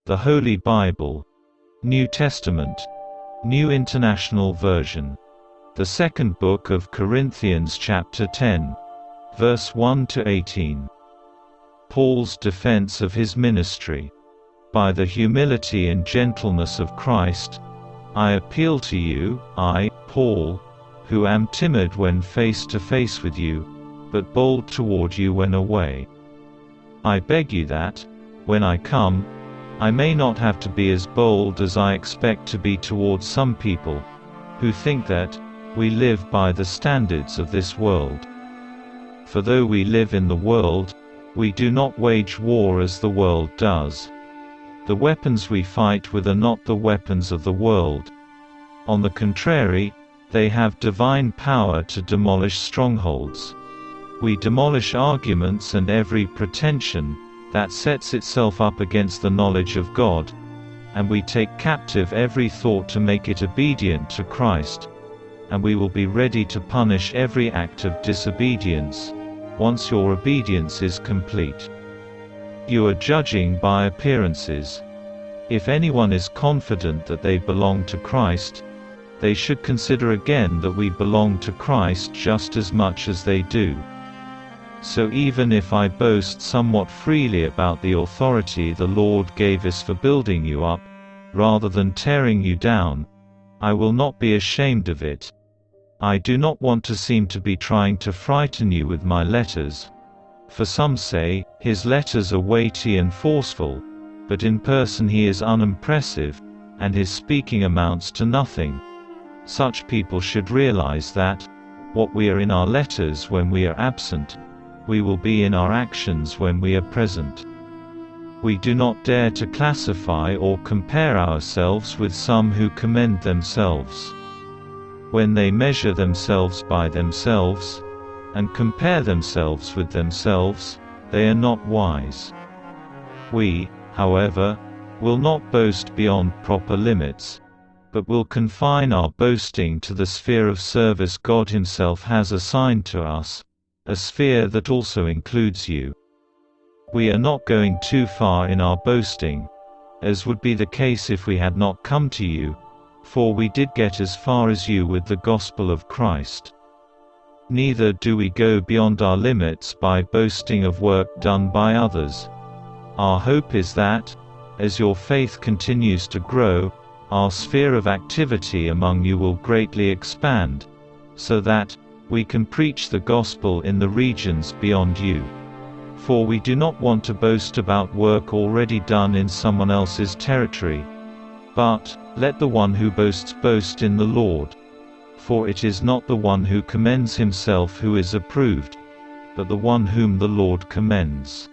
The Holy Bible, New Testament, New International Version. The Second Book of Corinthians chapter 10, verse 1 to 18. Paul's defense of his ministry. By the humility and gentleness of Christ, I appeal to you, I, Paul, who am timid when face to face with you, but bold toward you when away. I beg you that, when I come, I may not have to be as bold as I expect to be toward some people, who think that we live by the standards of this world. For though we live in the world, we do not wage war as the world does. The weapons we fight with are not the weapons of the world. On the contrary, they have divine power to demolish strongholds. We demolish arguments and every pretension that sets itself up against the knowledge of God, and we take captive every thought to make it obedient to Christ, and we will be ready to punish every act of disobedience, once your obedience is complete. You are judging by appearances. If anyone is confident that they belong to Christ, they should consider again that we belong to Christ just as much as they do. So even if I boast somewhat freely about the authority the Lord gave us for building you up, rather than tearing you down, I will not be ashamed of it. I do not want to seem to be trying to frighten you with my letters. For some say, his letters are weighty and forceful, but in person he is unimpressive, and his speaking amounts to nothing. Such people should realize that, what we are in our letters when we are absent, we will be in our actions when we are present. We do not dare to classify or compare ourselves with some who commend themselves. When they measure themselves by themselves, and compare themselves with themselves, they are not wise. We, however, will not boast beyond proper limits, but will confine our boasting to the sphere of service God Himself has assigned to us, a sphere that also includes you. We are not going too far in our boasting, as would be the case if we had not come to you, for we did get as far as you with the gospel of Christ. Neither do we go beyond our limits by boasting of work done by others. Our hope is that, as your faith continues to grow, our sphere of activity among you will greatly expand, so that we can preach the gospel in the regions beyond you. For we do not want to boast about work already done in someone else's territory. But, let the one who boasts boast in the Lord. For it is not the one who commends himself who is approved, but the one whom the Lord commends.